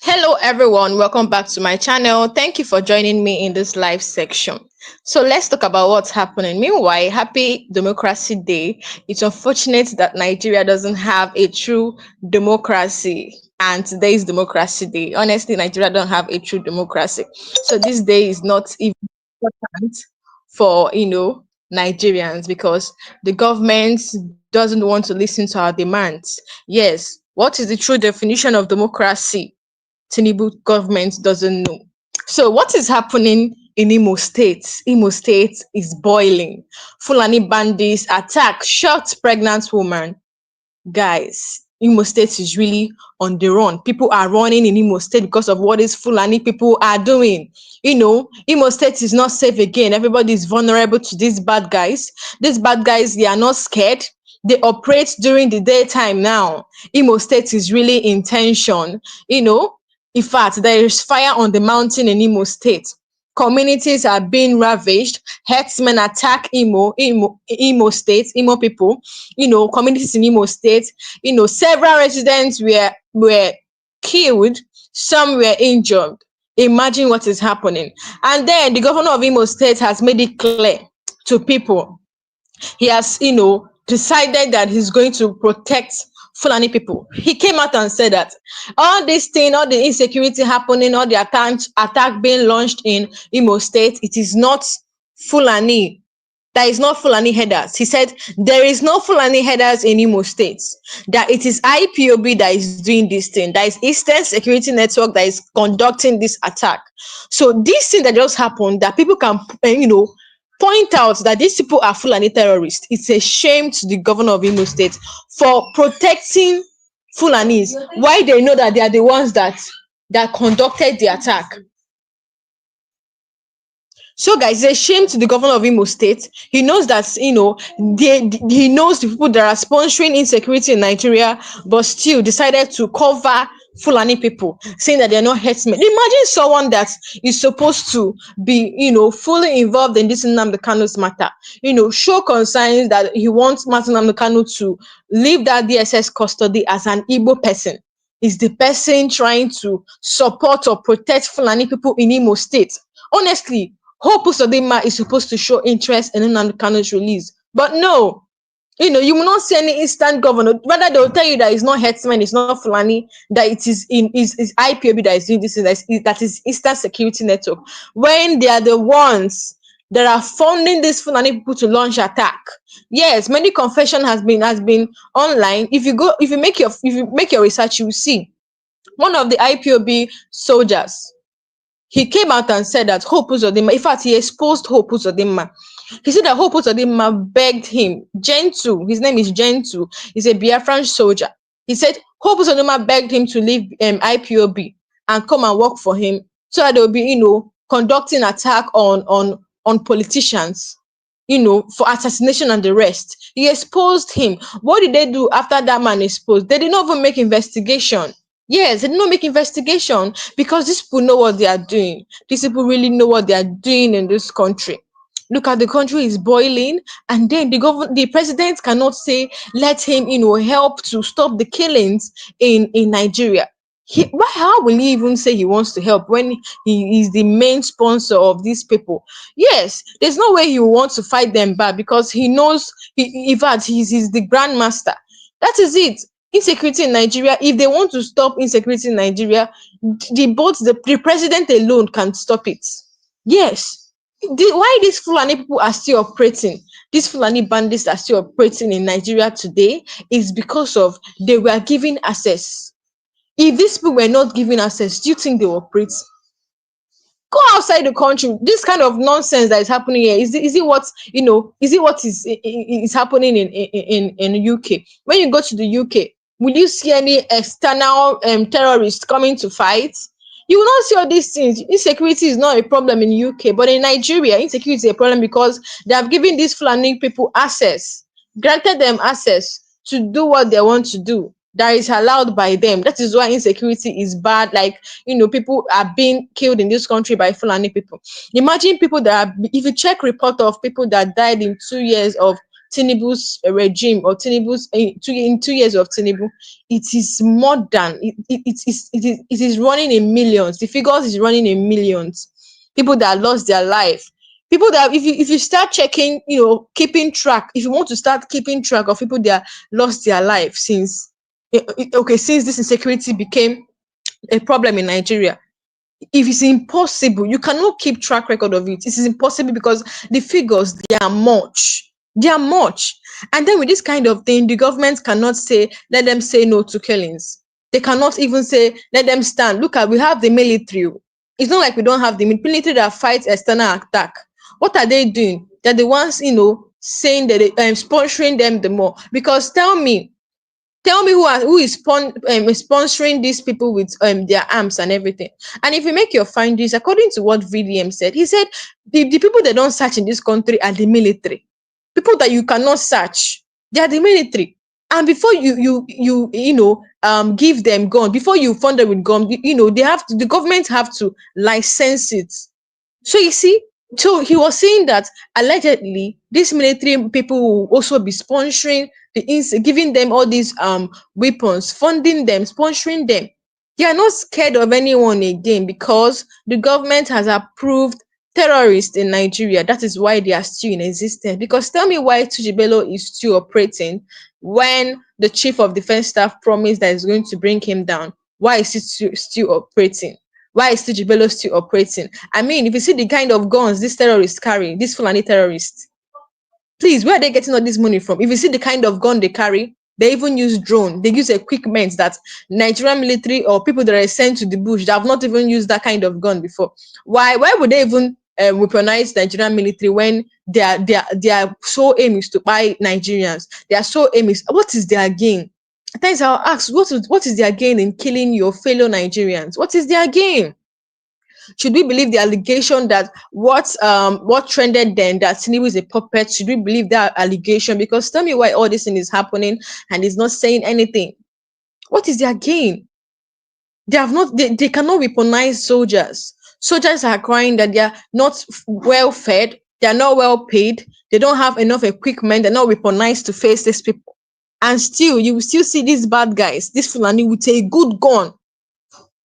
Hello everyone, welcome back to my channel. Thank you for joining me in this live section. So let's talk about what's happening. Meanwhile, happy Democracy Day. It's unfortunate that Nigeria doesn't have a true democracy. And today is Democracy Day. Honestly, Nigeria don't have a true democracy. So this day is not even important for Nigerians because the government doesn't want to listen to our demands. Yes, what is the true definition of democracy? Tinubu government doesn't know. So what is happening in Imo State? Imo State is boiling. Fulani bandits attack shot pregnant woman. Guys, Imo State is really on the run. People are running in Imo State because of what these Fulani people are doing. Imo State is not safe again. Everybody is vulnerable to these bad guys. These bad guys, they are not scared. They operate during the daytime now. Imo State is really in tension. In fact, there is fire on the mountain in Imo State. Communities are being ravaged. Herdsmen attack Imo State, Imo people. Communities in Imo State. Several residents were killed. Some were injured. Imagine what is happening. And then the governor of Imo State has made it clear to people. He has, decided that he's going to protect Fulani people. He came out and said that all this thing, all the insecurity happening, all the attack being launched in Imo State, it is not Fulani. There is not Fulani headers. He said there is no Fulani headers in Imo State. That it is IPOB that is doing this thing. That is Eastern Security Network that is conducting this attack. So this thing that just happened, that people can, point out that these people are Fulani terrorists. It's a shame to the governor of Imo State for protecting Fulanis. Why they know that they are the ones that conducted the attack. So, guys, it's a shame to the governor of Imo State. He knows that, he knows the people that are sponsoring insecurity in Nigeria, but still decided to cover Fulani people, saying that they're not herdsmen. Imagine someone that is supposed to be, fully involved in this Nnamdi Kanu's matter, show concerns that he wants Martin Nnamdi Kanu to leave that DSS custody as an Igbo person. Is the person trying to support or protect Fulani people in Imo State? Honestly, Hope Uzodinma is supposed to show interest in Nnamdi Kanu's release. But no, you will not see any instant governor. Rather, they will tell you that it's not herdsmen, it's not Fulani, that it is IPOB that is doing this, that is Eastern Security Network. When they are the ones that are funding these Fulani people to launch attack. Yes, many confession has been online. If you make your research, you will see one of the IPOB soldiers. He came out and said that Hope Uzodinma, in fact, he exposed Hope Uzodinma. He said that Hope Uzodinma begged him, Gentle, his name is Gentle, he's a Biafran soldier. He said Hope Uzodinma begged him to leave IPOB and come and work for him so that they'll be, conducting attack on politicians, for assassination and the rest. He exposed him. What did they do after that man exposed? They did not even make investigation. Yes, they did not make investigation because these people know what they are doing. These people really know what they are doing in this country. Look at the country is boiling, and then the president cannot say, let him, help to stop the killings in Nigeria. How will he even say he wants to help when he is the main sponsor of these people? Yes, there's no way he will want to fight them back because he knows, in fact, he's the grandmaster. That is it. Insecurity in Nigeria, if they want to stop insecurity in Nigeria, the president alone can stop it. Yes. Why these Fulani people are still operating, these Fulani bandits are still operating in Nigeria today is because of they were given access. If these people were not given access, do you think they will operate? Go outside the country. This kind of nonsense that is happening here, is it what is happening in UK? When you go to the UK, will you see any external terrorists coming to fight? You will not see all these things. Insecurity is not a problem in UK, but in Nigeria, insecurity is a problem because they have given these Fulani people access, granted them access to do what they want to do. That is allowed by them. That is why insecurity is bad. Like, people are being killed in this country by Fulani people. Imagine people that are, if you check report of people that died in 2 years of Tinubu's regime or Tinubu's in 2 years of Tinubu, it is more than it is running in millions. The figures is running in millions. People that lost their life. People that if you start checking, keeping track, if you want to start keeping track of people that lost their life since since this insecurity became a problem in Nigeria, if it's impossible, you cannot keep track record of it. It is impossible because the figures, they are much. They are much. And then with this kind of thing, the government cannot say, let them say no to killings. They cannot even say, let them stand. Look at, we have the military. It's not like we don't have the military that fights external attack. What are they doing? They're the ones, saying that they sponsoring them the more. Because tell me who is sponsoring these people with their arms and everything. And if you make your findings according to what VDM said, he said the people that don't search in this country are the military. People that you cannot search, they are the military. And before give them gun, before you fund them with gun, the government have to license it. So you see, so he was saying that allegedly these military people will also be sponsoring giving them all these weapons, funding them, sponsoring them. They are not scared of anyone again because the government has approved terrorists in Nigeria. That is why they are still in existence. Because tell me why Tujibelo is still operating when the chief of defense staff promised that he's going to bring him down. Why is he still operating? Why is Tujibelo still operating? I mean, if you see the kind of guns these terrorists carry, these Fulani terrorists, please, where are they getting all this money from? If you see the kind of gun they carry, they even use drone. They use equipment that Nigerian military or people that are sent to the bush that have not even used that kind of gun before. Why would they even weaponize Nigerian military when their sole aim is to buy Nigerians? Their sole aim is, what is their gain? At times I'll ask, what is their gain in killing your fellow Nigerians? What is their gain? Should we believe the allegation that what trended then, that Tinubu is a puppet? Should we believe that allegation? Because tell me why all this thing is happening and he's not saying anything. What is their gain? They cannot weaponize soldiers. Soldiers are crying that they are not well fed, they are not well paid, they don't have enough equipment, they're not weaponized to face these people. And still, you will still see these bad guys, this Fulani with a good gun.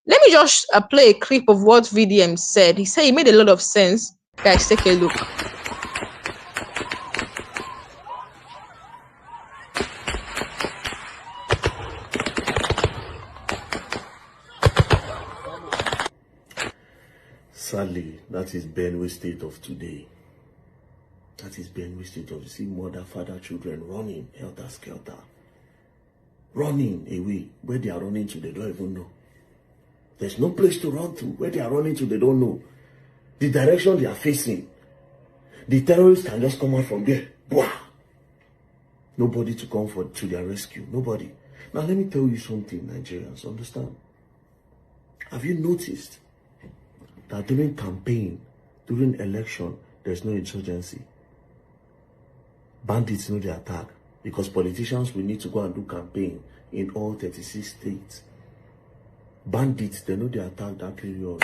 Let me just play a clip of what VDM said. He said it made a lot of sense. Guys, take a look. Sadly, that is Benue state of today. That is Benue state of, see mother, father, children running, helter-skelter. Running away. Where they are running to, they don't even know. There's no place to run to. Where they are running to, they don't know. The direction they are facing. The terrorists can just come out from there. Bwah! Nobody to come to their rescue. Nobody. Now let me tell you something, Nigerians. Understand? Have you noticed that during campaign, during election, there's no insurgency? Bandits know the attack. Because politicians will need to go and do campaign in all 36 states. Bandits, they know they attack that period.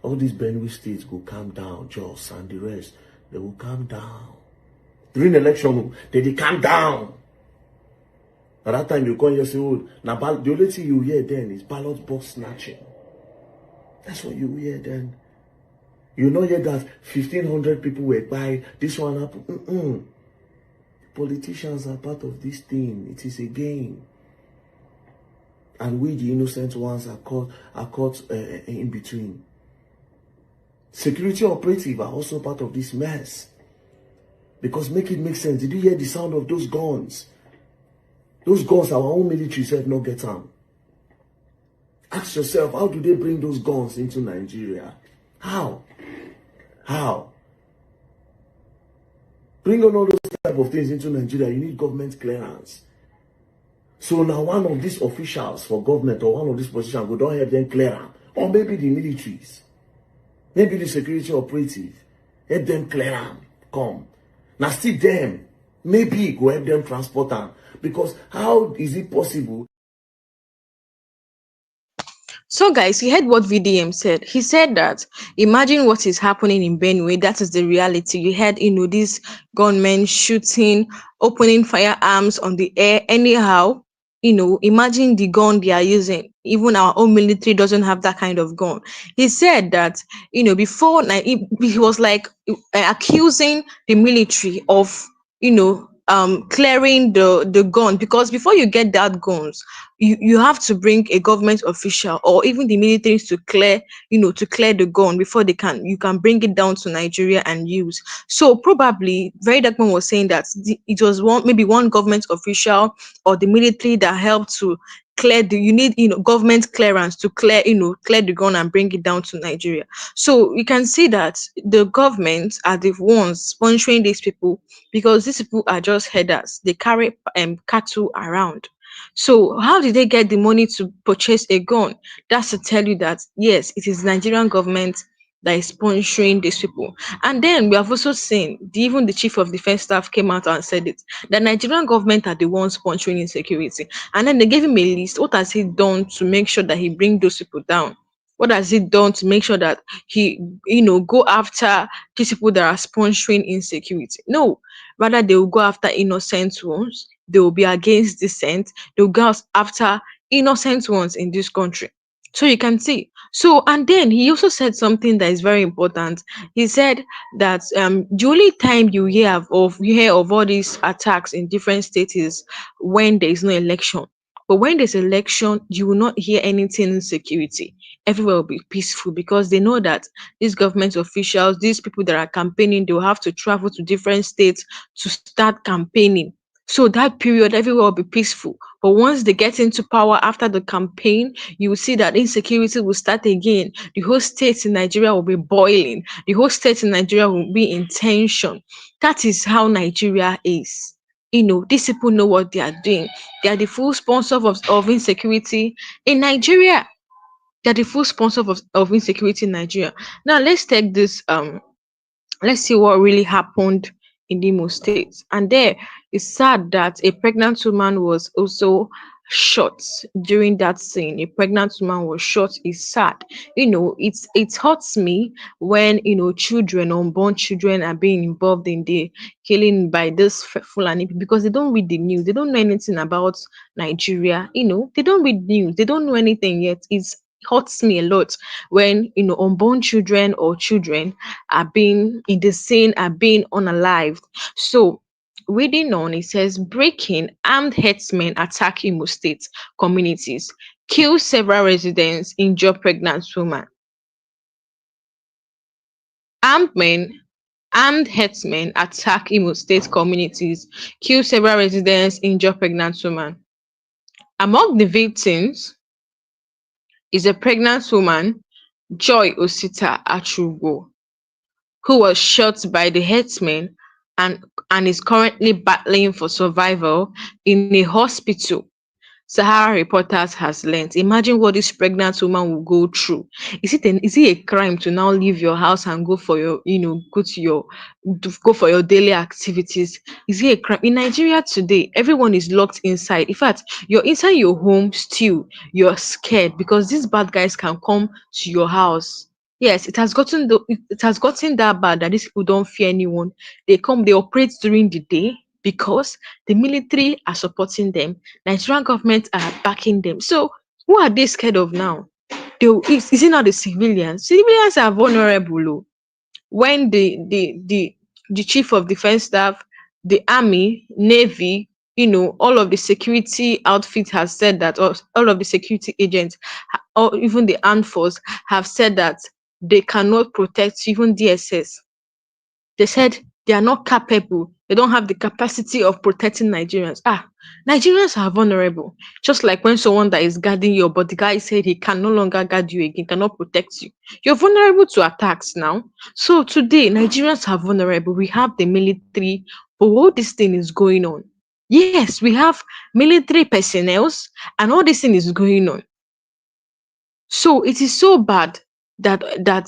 All these Benue states go calm down, Jos and the rest, they will calm down. During election, they calm down. At that time, you come here and say, oh, now the only thing you hear then is ballot box snatching. That's what you hear then. You know yet that 1,500 people were by this one happened. Politicians are part of this thing. It is a game. And we, the innocent ones, are caught in between. Security operatives are also part of this mess. Because make it make sense. Did you hear the sound of those guns? Those guns, our own military said no get them. Ask yourself, how do they bring those guns into Nigeria? How? How? Bring on all those type of things into Nigeria, you need government clearance. So now one of these officials for government or one of these positions will don't help them clear them. Or maybe the militaries. Maybe the security operative. Help them clear them. Come. Now still them. Maybe go help them transport them. Because how is it possible? So, guys, you heard what VDM said. He said that imagine what is happening in Benue. That is the reality. You heard, these gunmen shooting, opening firearms on the air anyhow. Imagine the gun they are using. Even our own military doesn't have that kind of gun. He said that, before he was like accusing the military of, clearing the gun, because before you get that guns, you have to bring a government official or even the militaries to clear, to clear the gun before you can bring it down to Nigeria and use. So probably Very Dark Man was saying that it was maybe one government official or the military that helped to clear the you need government clearance to clear the gun and bring it down to Nigeria. So you can see that the government are the ones sponsoring these people, because these people are just headers. They carry cattle around. So how did they get the money to purchase a gun? That's to tell you that yes, it is Nigerian government that is sponsoring these people. And then we have also seen even the chief of defense staff came out and said it, the Nigerian government are the ones sponsoring insecurity. And then they gave him a list. What has he done to make sure that he bring those people down? What has he done to make sure that he, go after these people that are sponsoring insecurity? No, rather they will go after innocent ones. They will be against dissent. They will go after innocent ones in this country. So you can see. So and then he also said something that is very important. He said that the only time you hear of all these attacks in different states is when there is no election. But when there's election, you will not hear anything in security. Everywhere will be peaceful because they know that these government officials, these people that are campaigning, they will have to travel to different states to start campaigning. So that period, everywhere will be peaceful. But once they get into power after the campaign, you will see that insecurity will start again. The whole state in Nigeria will be boiling. The whole state in Nigeria will be in tension. That is how Nigeria is. These people know what they are doing. They are the full sponsor of insecurity in Nigeria. They are the full sponsor of insecurity in Nigeria. Now let's take this let's see what really happened in the Imo State. And there, it's sad that a pregnant woman was also shot during that scene. A pregnant woman was shot. It's sad. It hurts me when children, unborn children, are being involved in the killing by this Fulani people, because they don't read the news. They don't know anything about Nigeria. They don't read news. They don't know anything yet. It's hurts me a lot when unborn children or children are being in the scene, are being unalived. So reading on, it says breaking: armed herdsmen attack Imo State communities, kill several residents, injure pregnant woman. Armed men Armed herdsmen attack Imo State communities, kill several residents, injure pregnant woman. Among the victims is a pregnant woman, Joy Osita Achugo, who was shot by the herdsmen and, and is currently battling for survival in a hospital. Sahara Reporters has learnt. Imagine what this pregnant woman will go through. Is it a crime to now leave your house and go for your, go for your daily activities? Is it a crime? In Nigeria today, everyone is locked inside. In fact, you're inside your home still. You're scared because these bad guys can come to your house. Yes, it has gotten that bad that these people don't fear anyone. They operate during the day because the military are supporting them. Nigerian government are backing them. So who are they scared of now? Is it not the civilians? Civilians are vulnerable. Oh. When the chief of defense staff, the army, navy, all of the security outfits has said that, or all of the security agents, or even the armed force have said that they cannot protect even DSS. They said they are not capable. They don't have the capacity of protecting Nigerians. Nigerians are vulnerable. Just like when someone that is guarding you, but the guy said he can no longer guard you again, cannot protect you. You're vulnerable to attacks now. So today, Nigerians are vulnerable. We have the military, but all this thing is going on. Yes, we have military personnel, and all this thing is going on. So it is so bad that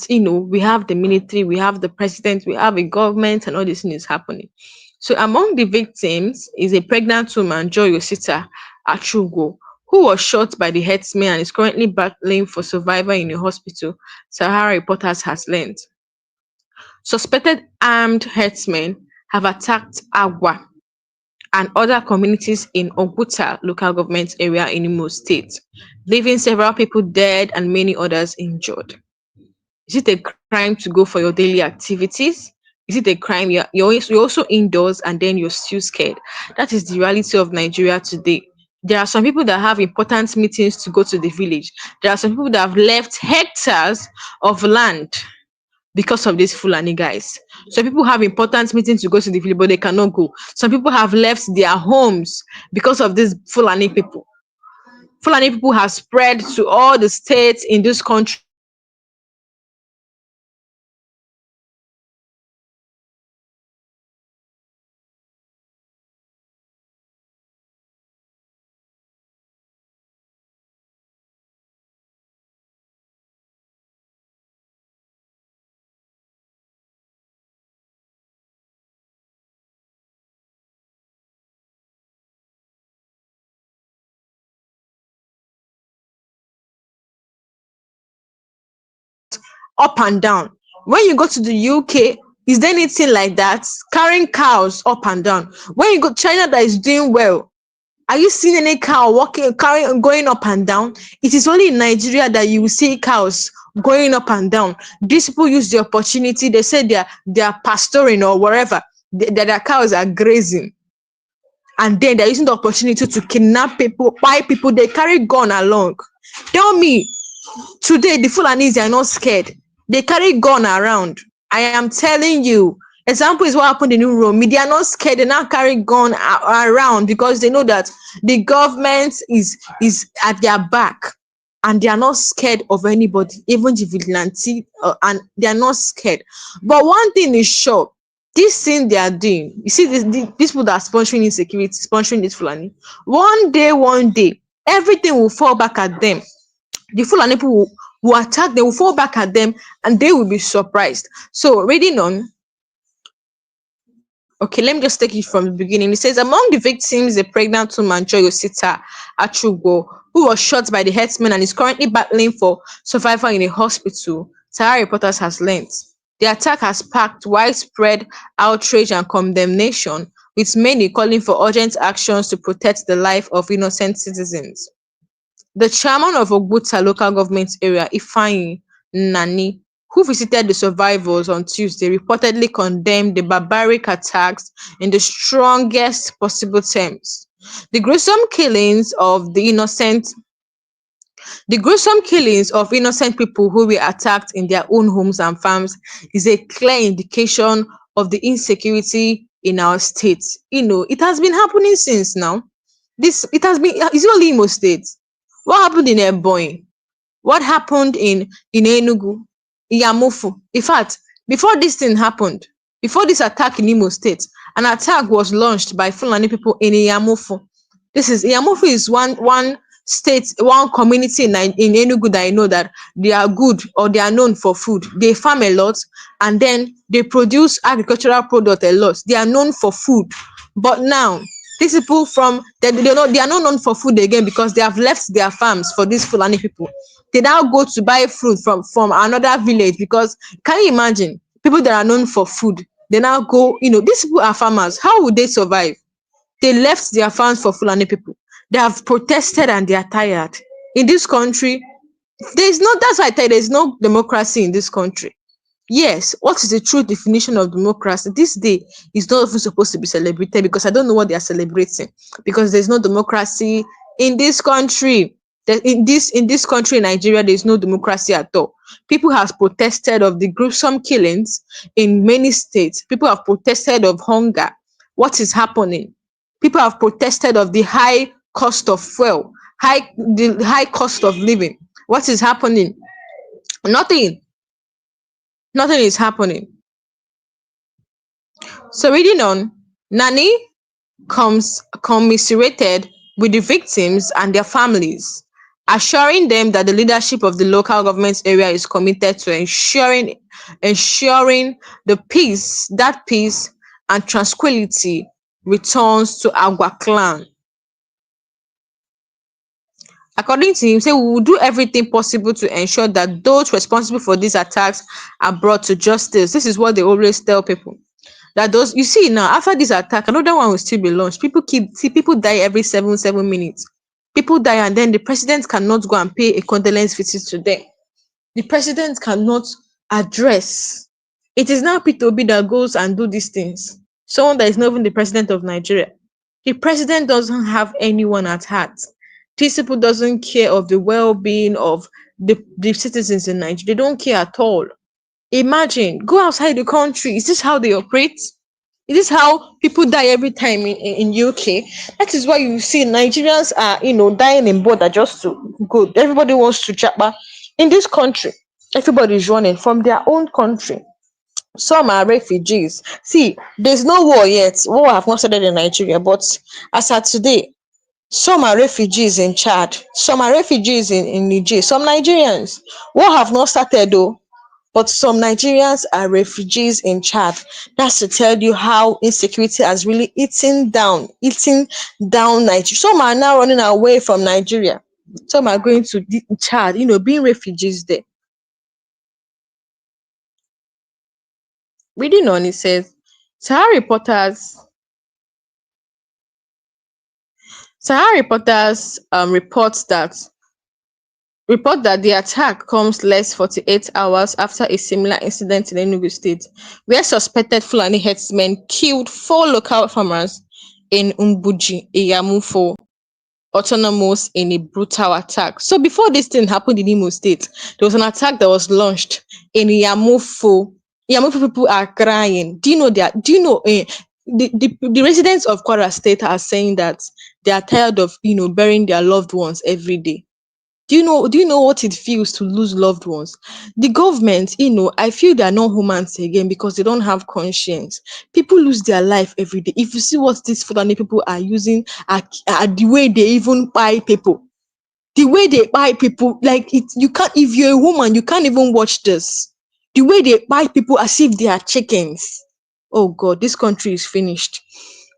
we have the military, we have the president, we have a government, and all this thing is happening. So among the victims is a pregnant woman, Joy Osita Achugo, who was shot by the herdsmen and is currently battling for survival in a hospital, Sahara Reporters has learned. Suspected armed herdsmen have attacked Agua and other communities in Oguta local government area in Imo State, leaving several people dead and many others injured. Is it a crime to go for your daily activities? Is it a crime you're also indoors and then you're still scared? That is the reality of Nigeria today. There are some people that have important meetings to go to the village. There are some people that have left hectares of land because of these Fulani guys. Some people have important meetings to go to the village, but they cannot go. Some people have left their homes because of these Fulani people. Fulani people have spread to all the states in this country. Up and down. When you go to the UK, is there anything like that? Carrying cows up and down. When you go to China that is doing well, are you seeing any cow walking, carrying, going up and down? It is only in Nigeria that you will see cows going up and down. These people use the opportunity. They say they are pastoring or wherever. That their cows are grazing. And then they're using the opportunity to kidnap people, buy people. They carry gun along. Tell me, today the Fulanis are not scared. They carry gun around. I am telling you. Example is what happened in Europe. They are not scared. They now carry gun around because they know that the government is at their back, and they are not scared of anybody, even the vigilante, and they are not scared. But one thing is sure, this thing they are doing. You see, these people that are sponsoring insecurity, sponsoring this Fulani. One day, everything will fall back at them. The Fulani people will attack, they will fall back at them, and they will be surprised. So, reading on, okay, let me just take it from the beginning. It says, among the victims, a pregnant woman, Joyosita Achugo, who was shot by the herdsmen and is currently battling for survival in a hospital, Terrör Reporters has learned. The attack has sparked widespread outrage and condemnation, with many calling for urgent actions to protect the life of innocent citizens. The chairman of Ogbutta local government area, Ifeanyi Nani, who visited the survivors on Tuesday, reportedly condemned the barbaric attacks in the strongest possible terms. The gruesome killings of people who were attacked in their own homes and farms is a clear indication of the insecurity in our state. It has been happening since now. It's only Imo State. What happened in Ebonyi? What happened in Enugu, Yamufu? In fact, before this thing happened, before this attack in Imo State, an attack was launched by Fulani people in Yamufu. Yamufu is one state, one community in Enugu that I know that they are good, or they are known for food. They farm a lot, and then they produce agricultural product a lot. They are known for food. But now, these people they are not known for food again because they have left their farms for these Fulani people. They now go to buy fruit from another village, because can you imagine people that are known for food? They now go, these people are farmers. How would they survive? They left their farms for Fulani people. They have protested and they are tired. In this country, that's why I tell you, there's no democracy in this country. Yes, what is the true definition of democracy? This day is not even supposed to be celebrated, because I don't know what they are celebrating, because there's no democracy in this country. In this country, Nigeria, there's no democracy at all. People have protested of the gruesome killings in many states. People have protested of hunger. What is happening? People have protested of the high cost of fuel, the high cost of living. What is happening? Nothing. Nothing is happening. So reading on, Nani commiserated with the victims and their families, assuring them that the leadership of the local government area is committed to ensuring that peace and tranquility returns to Agua clan. According to him, say we will do everything possible to ensure that those responsible for these attacks are brought to justice. This is what they always tell people. That those you see now, after this attack, another one will still be launched. People die every 7 minutes. People die, and then the president cannot go and pay a condolence visit to them. The president cannot address. It is now Peter Obi that goes and do these things. Someone that is not even the president of Nigeria. The president doesn't have anyone at heart. These people doesn't care of the well-being of the citizens in Nigeria. They don't care at all. Imagine, go outside the country. Is this how they operate? Is this how people die every time in UK? That is why you see Nigerians are, dying in border just to go. Everybody wants to japa. In this country, everybody is running from their own country. Some are refugees. See, there's no war yet. War have not started in Nigeria, but as at today, some are refugees in Chad. Some are refugees in Niger. Some Nigerians. War have not started though, but some Nigerians are refugees in Chad. That's to tell you how insecurity has really eaten down Nigeria. Some are now running away from Nigeria. Some are going to Chad, being refugees there. Reading on, it says, Sahara reporters Sahara reporters report that the attack comes less 48 hours after a similar incident in Enugu State, where suspected Fulani herdsmen killed 4 local farmers in Umbuji, Iyamufo autonomous in a brutal attack. So before this thing happened in Imo State, there was an attack that was launched in Iyamufo. Iyamufo people are crying. Do you know that? Do you know the residents of Kwara State are saying that they are tired of burying their loved ones every day. Do you know what it feels to lose loved ones? The government, I feel they are not humans again because they don't have conscience. People lose their life every day. If you see what these Fulani people are using, at the way they even buy people, the way they buy people, like it, you can't. If you're a woman, you can't even watch this. The way they buy people as if they are chickens. Oh God, this country is finished.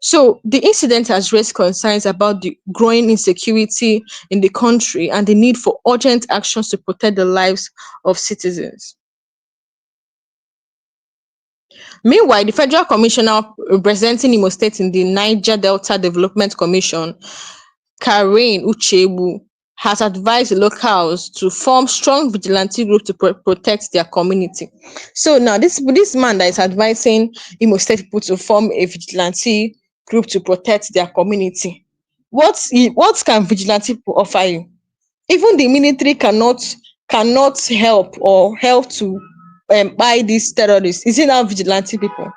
So the incident has raised concerns about the growing insecurity in the country and the need for urgent actions to protect the lives of citizens. Meanwhile, the Federal Commissioner representing Imo State in the Niger Delta Development Commission, Karen Uchebu, has advised the locals to form strong vigilante groups to protect their community. So now this man that is advising Imo State people to form a vigilante group to protect their community, what can vigilante people offer you? Even the military cannot help to buy these terrorists. Is it now vigilante people?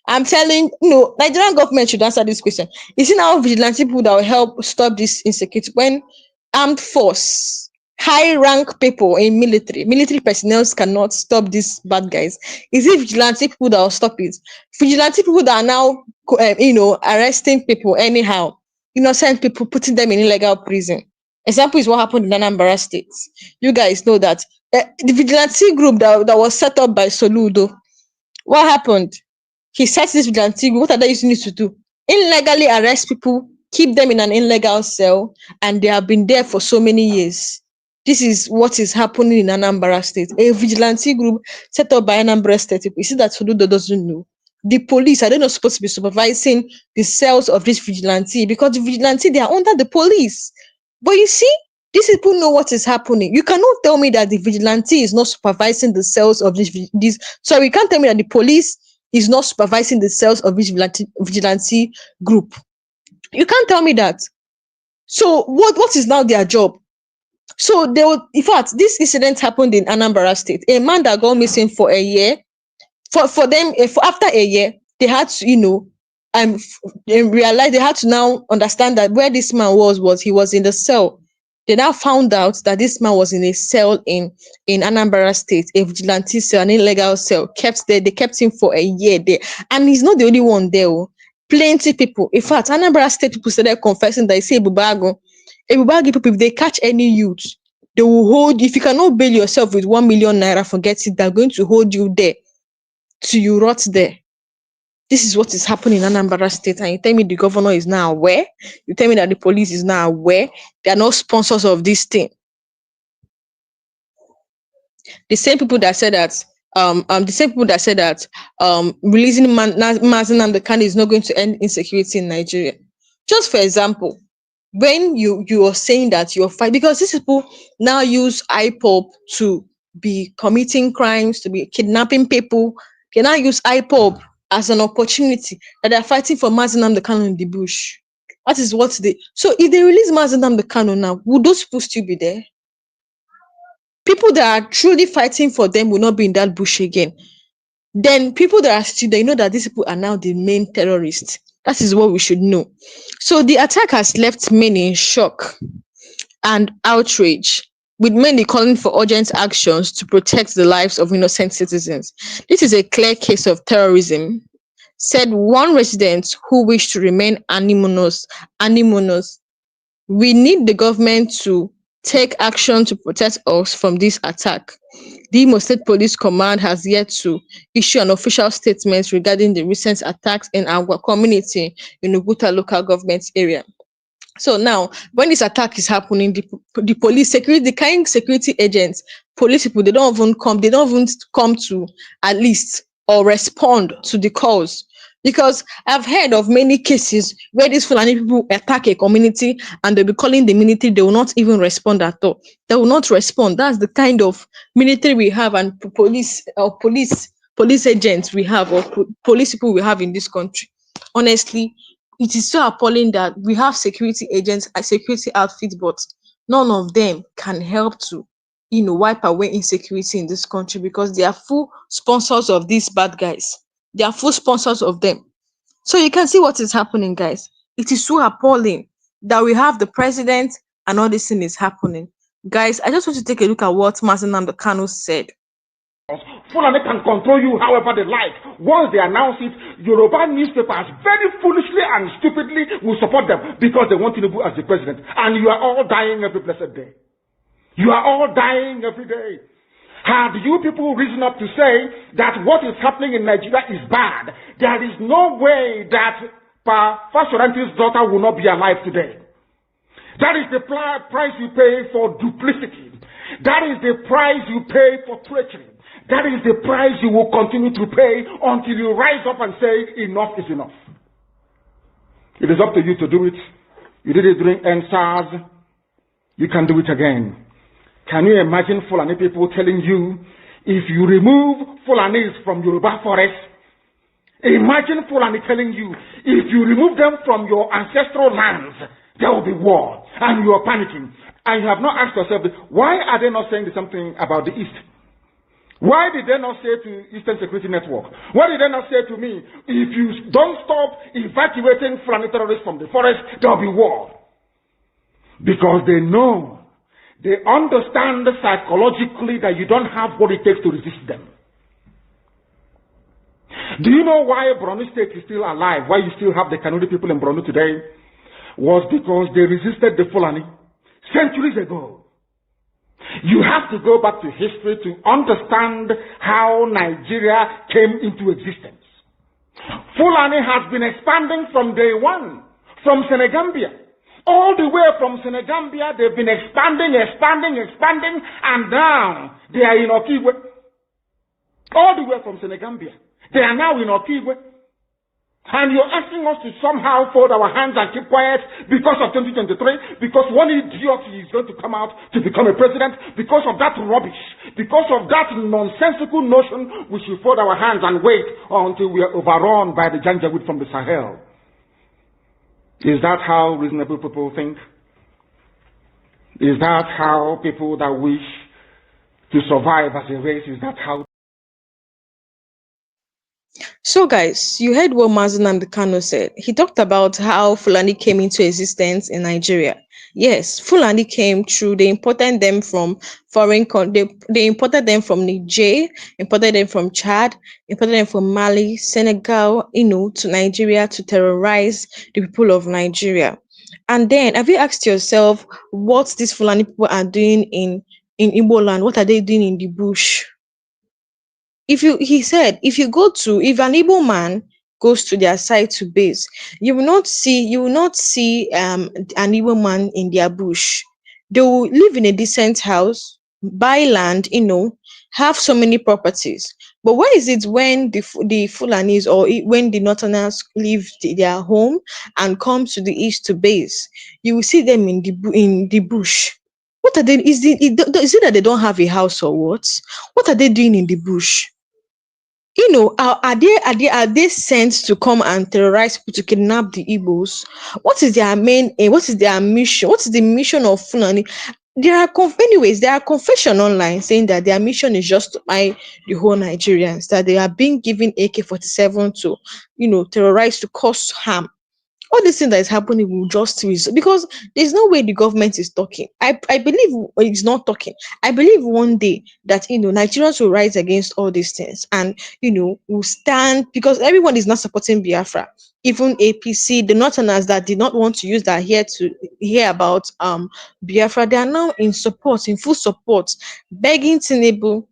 I'm telling Nigerian government should answer this question. Is it now vigilante people that will help stop this insecurity when armed force, high rank people in military personnel cannot stop these bad guys? Is it vigilante people that will stop it? Vigilante people that are now arresting people anyhow, innocent people, putting them in illegal prison. Example is what happened in Anambra State. You guys know that the vigilante group that was set up by Soludo. What happened? He sets this vigilante group. What are they using it to do? Illegally arrest people, keep them in an illegal cell, and they have been there for so many years. This is what is happening in Anambra State. A vigilante group set up by Anambra State. You see that Soludo doesn't know. The police are they not supposed to be supervising the cells of this vigilante, because the vigilante, they are under the police. But you see, these people know what is happening. You cannot tell me that the vigilante is not supervising the cells of this. Sorry, you can't tell me that the police is not supervising the cells of this vigilante group. You can't tell me that. So what is now their job? So they will, in fact, this incident happened in Anambra State. A man that got missing for a year. For them, after a year, they had to, they realized they had to now understand that where this man was he was in the cell. They now found out that this man was in a cell in Anambra State, a vigilante cell, an illegal cell. They kept him for a year there, and he's not the only one there. Plenty people. In fact, Anambra State people started confessing that they say Ebubagi people, if they catch any youth, they will hold. If you cannot bail yourself with 1 million naira, forget it. They're going to hold you there till you rot there. this is what is happening in Anambra State, and you tell me the governor is now aware, you tell me that the police is now aware, they are not sponsors of this thing. The same people that said that releasing Mazen and the Khan is not going to end insecurity in Nigeria. Just for example, when you are saying that you're fight, because these people now use IPOP to be committing crimes, to be kidnapping people, they now use IPOP as an opportunity that they're fighting for Mazen and the Khan in the bush. That is what they. So if they release Mazen and the Khan now, would those people still be there? People that are truly fighting for them will not be in that bush again. Then people that are still there, you know that these people are now the main terrorists. That is what we should know. So the attack has left many in shock and outrage, with many calling for urgent actions to protect the lives of innocent citizens. This is a clear case of terrorism, said one resident who wished to remain anonymous. We need the government to take action to protect us from this attack. The Imo State Police Command has yet to issue an official statement regarding the recent attacks in our community in Uguta local government area. So now, when this attack is happening, the police security, the kind security agents, police people, they don't even come to at least or respond to the calls. Because I've heard of many cases where these Fulani people attack a community and they'll be calling the military, they will not even respond at all. They will not respond. That's the kind of military we have and police agents we have, or police people we have in this country. Honestly, it is so appalling that we have security agents and security outfits, but none of them can help to, wipe away insecurity in this country, because they are full sponsors of these bad guys. They are full sponsors of them. So you can see what is happening, guys. It is so appalling that we have the president and all this thing is happening. Guys, I just want to take a look at what Mazen Kanu said. Fulani can control you however they like. Once they announce it, Yoruba newspapers very foolishly and stupidly will support them because they want Tinubu as the president. And you are all dying every blessed day. You are all dying every day. Had you people risen up to say that what is happening in Nigeria is bad, there is no way that Fashoranti's daughter will not be alive today. That is the price you pay for duplicity. That is the price you pay for treachery. That is the price you will continue to pay until you rise up and say, enough is enough. It is up to you to do it. You did it during NSAS. You can do it again. Can you imagine Fulani people telling you, if you remove Fulanis from Yoruba forest, imagine Fulani telling you, if you remove them from your ancestral lands, there will be war. And you are panicking. And you have not asked yourself, why are they not saying something about the East? Why did they not say to Eastern Security Network? Why did they not say to me, if you don't stop evacuating Fulani terrorists from the forest, there will be war? Because they know, they understand psychologically that you don't have what it takes to resist them. Do you know why Borno State is still alive? Why you still have the Kanuri people in Borno today? Was because they resisted the Fulani centuries ago. You have to go back to history to understand how Nigeria came into existence. Fulani has been expanding from day one, from Senegambia. All the way from Senegambia, they've been expanding, and now they are in Okigwe. All the way from Senegambia. They are now in Okigwe. And you're asking us to somehow fold our hands and keep quiet because of 2023, because one idiot is going to come out to become a president. Because of that rubbish, because of that nonsensical notion, we should fold our hands and wait until we are overrun by the Janjaweed from the Sahel. Is that how reasonable people think? Is that how people that wish to survive as a race, is that how? So guys, you heard what Mazen Kano said. He talked about how Fulani came into existence in Nigeria. Yes, Fulani came through. They imported them from they imported them from Niger, imported them from Chad, imported them from Mali, Senegal, to Nigeria to terrorize the people of Nigeria. And then, have you asked yourself what these Fulani people are doing in Igboland? What are they doing in the bush? He said, if an Igbo man goes to their side to base, you will not see an Igbo man in their bush. They will live in a decent house, buy land, have so many properties. But why is it when the Fulanis, or when the Northerners leave their home and come to the east to base, you will see them in the bush? What are they? Is it that they don't have a house or what? What are they doing in the bush? Are they sent to come and terrorize people, to kidnap the Igbos? What is their main aim? What is their mission? What is the mission of Fulani? There are confession online saying that their mission is just to buy the whole Nigerians, that they are being given AK-47 to, terrorize, to cause harm. All this thing that is happening will just result, because there's no way the government is talking. I believe it's not talking. I believe one day that Nigerians will rise against all these things, and will stand, because everyone is not supporting Biafra. Even APC, the Northerners that did not want to use that here to hear about Biafra, they are now in support, in full support, begging Tinubu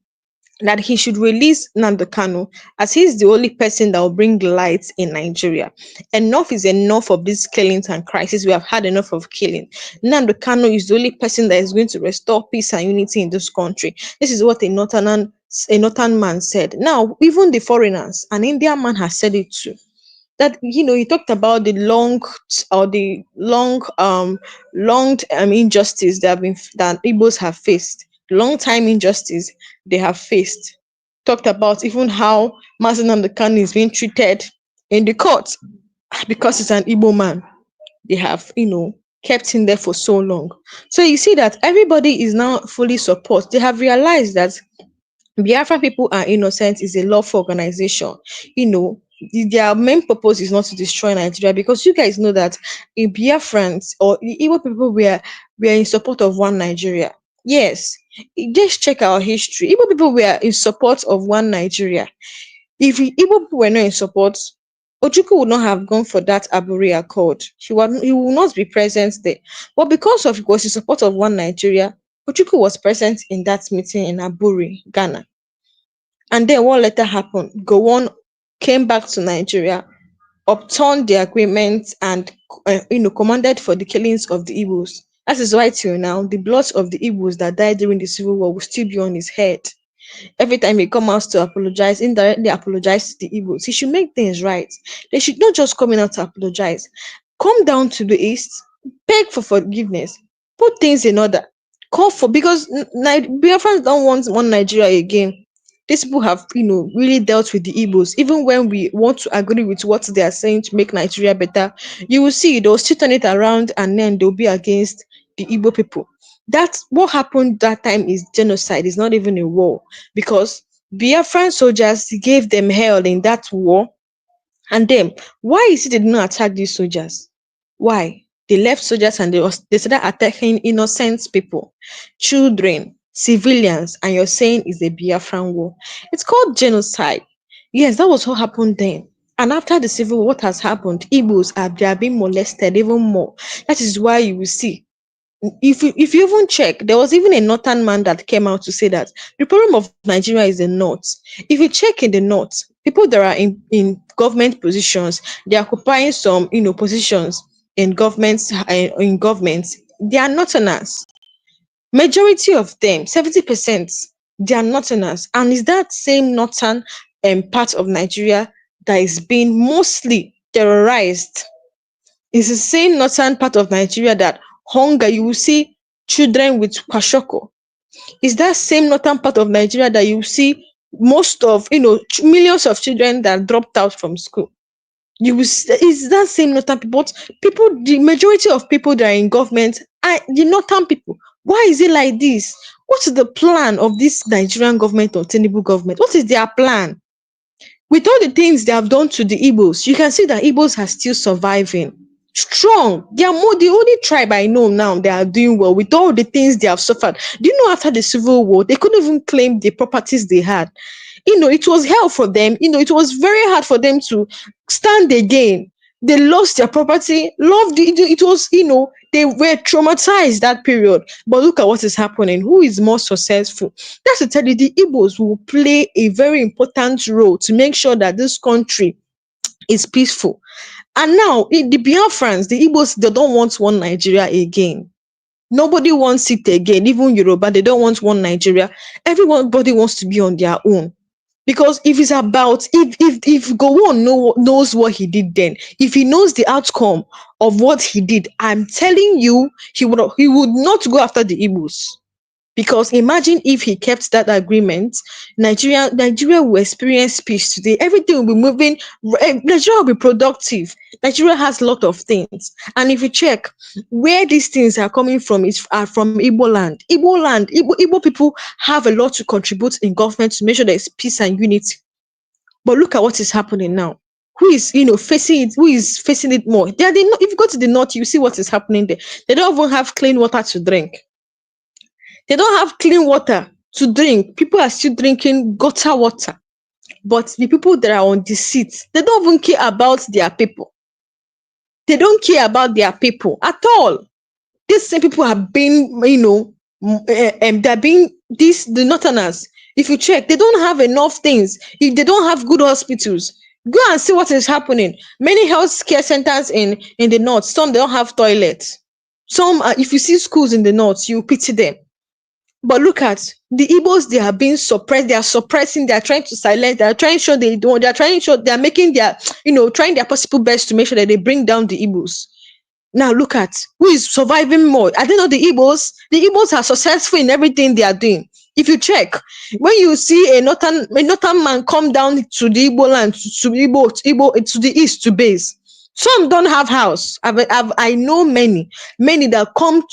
that he should release Nnamdi Kanu, as he is the only person that will bring light in Nigeria. Enough is enough of these killings and crises. We have had enough of killing. Nnamdi Kanu is the only person that is going to restore peace and unity in this country. This is what a northern man said. Now, even the foreigners, an Indian man has said it too, that he talked about the long injustice that Igbos have faced, long time injustice they have faced. Talked about even how Mazi Nnamdi Kanu is being treated in the court because he's an Igbo man. They have kept him there for so long. So you see that everybody is now fully support. They have realized that Biafra people are innocent is a lawful organization. You know, their main purpose is not to destroy Nigeria, because you guys know that in Biafrans or the Igbo people were in support of one Nigeria. Yes, just check our history. Igbo people were in support of one Nigeria. If Igbo people were not in support, Ojukwu would not have gone for that Aburi Accord. He will not be present there. But because of he was in support of one Nigeria, Ojukwu was present in that meeting in Aburi, Ghana. And then what later happened? Gowon came back to Nigeria, upturned the agreement, and commanded for the killings of the Igbos. That is why till now, the blood of the Igbos that died during the Civil War will still be on his head. Every time he come out to apologize, indirectly apologize to the Igbos, he should make things right. They should not just come in out to apologize. Come down to the east, beg for forgiveness, put things in order, call for, because Biafrans don't want one Nigeria again. These people have, really dealt with the Igbos. Even when we want to agree with what they are saying to make Nigeria better, you will see they'll still turn it around, and then they'll be against the Igbo people. That's what happened that time is genocide. It's not even a war, because Biafran soldiers gave them hell in that war. And then, why is it they did not attack these soldiers? Why? They left soldiers and they started attacking innocent people, children, civilians, and you're saying it's a Biafran war. It's called genocide. Yes, that was what happened then. And after the civil war, what has happened? Igbos they are being molested even more. That is why you will see, if you even check, there was even a northern man that came out to say that the problem of Nigeria is the north. If you check in the north, people that are in government positions, they are occupying some positions in government, they are northerners. Majority of them, 70%, they are northerners. And is that same northern part of Nigeria that is being mostly terrorized? It's the same northern part of Nigeria that hunger, you will see children with kwashoko. It's that same northern part of Nigeria that you see most of, millions of children that dropped out from school. It's that same northern people. But the majority of people that are in government are the northern people. Why is it like this? What is the plan of this Nigerian government or Tinubu government? What is their plan? With all the things they have done to the Igbos, you can see that Igbos are still surviving. Strong. They are the only tribe I know now they are doing well with all the things they have suffered. Do you know after the Civil War, they couldn't even claim the properties they had? It was hell for them. It was very hard for them to stand again. They lost their property, it was, they were traumatized that period. But look at what is happening. Who is more successful? That's to tell you, the Igbos will play a very important role to make sure that this country is peaceful. And now, the Biafrans, the Igbos, they don't want one Nigeria again. Nobody wants it again. Even Yoruba, they don't want one Nigeria. Everybody wants to be on their own. Because if it's about, if Gowon knows what he did then, if he knows the outcome of what he did, I'm telling you, he would not go after the Igbos. Because imagine if he kept that agreement, Nigeria will experience peace today. Everything will be moving. Nigeria will be productive. Nigeria has a lot of things. And if you check where these things are coming from, are from Igboland. Igbo people have a lot to contribute in government to make sure there is peace and unity. But look at what is happening now. Who is facing it? Who is facing it more? If you go to the north, you see what is happening there. They don't even have clean water to drink. They don't have clean water to drink. People are still drinking gutter water. But the people that are on the seats, they don't even care about their people. They don't care about their people at all. These same people have been, they're being the northerners. If you check, they don't have enough things. If they don't have good hospitals, go and see what is happening. Many health care centers in the north, some they don't have toilets. Some, if you see schools in the north, you pity them. But look at the Igbos, they are being suppressed. They are suppressing, they are trying to silence, they are trying to show they don't, they are trying to show they are making their, trying their possible best to make sure that they bring down the Igbos. Now look at who is surviving more. I don't know the Igbos. The Igbos are successful in everything they are doing. If you check, when you see a northern man come down to the Igboland, to the east to base, some don't have house. I know many that come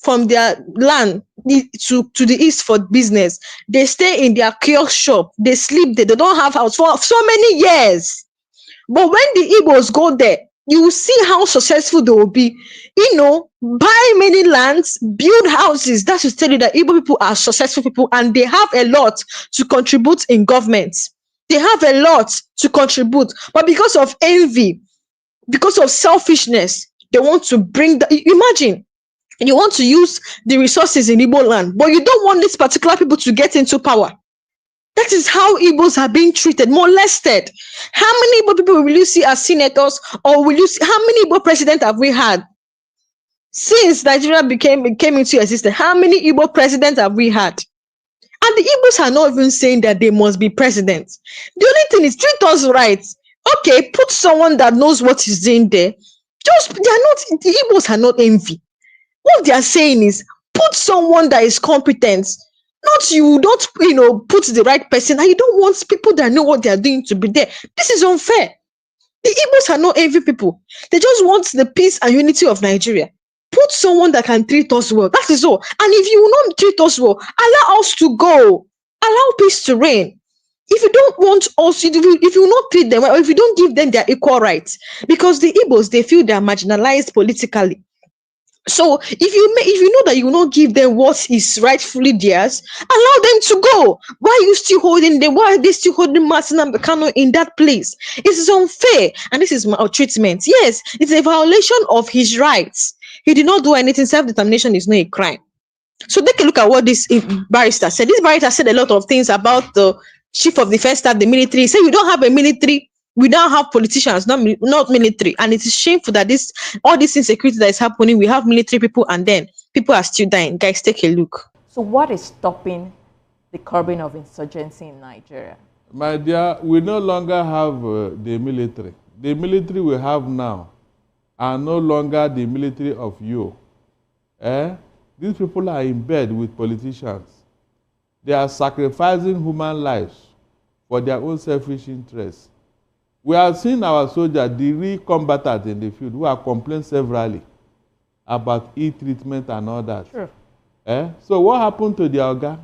from their land to the east for business. They stay in their kiosk shop. They sleep there. They don't have house for so many years. But when the Igbos go there, you will see how successful they will be. Buy many lands, build houses. That should tell you that Igbo people are successful people and they have a lot to contribute in government. They have a lot to contribute. But because of envy, because of selfishness, they want to bring imagine, you want to use the resources in Igbo land, but you don't want these particular people to get into power. That is how Igbos are being treated, molested. How many Igbo people will you see as senators, or will you see how many Igbo presidents have we had since Nigeria came into existence? How many Igbo presidents have we had? And the Igbos are not even saying that they must be presidents. The only thing is treat us right. Okay, put someone that knows what he's doing there. The Igbos are not envy. What they are saying is put someone that is competent. Not you don't, put the right person, and you don't want people that know what they are doing to be there. This is unfair. The Igbos are not envy people. They just want the peace and unity of Nigeria. Put someone that can treat us well. That is all. And if you will not treat us well, allow us to go. Allow peace to reign. If you don't want us, if you will not treat them well, or if you don't give them their equal rights, because the Igbos, they feel they are marginalized politically. So if you know that you will not give them what is rightfully theirs, allow them to go. Why are you still holding them? Why are they still holding Martin and Bekano in that place? It is unfair, and this is maltreatment. Yes, it's a violation of his rights. He did not do anything. Self-determination is not a crime. So take a look at what this barrister said. This barrister said a lot of things about the chief of defense staff, the military. He said we don't have a military. We don't have politicians, not military, and it is shameful that all this insecurity that is happening, we have military people and then people are still dying. Guys, take a look. So what is stopping the curbing of insurgency in Nigeria? My dear, we no longer have the military. The military we have now are no longer the military of you. These people are in bed with politicians. They are sacrificing human lives for their own selfish interests. We have seen our soldiers, the real combatants in the field, who have complained severally about e-treatment and all that. Sure. So what happened to the Oga,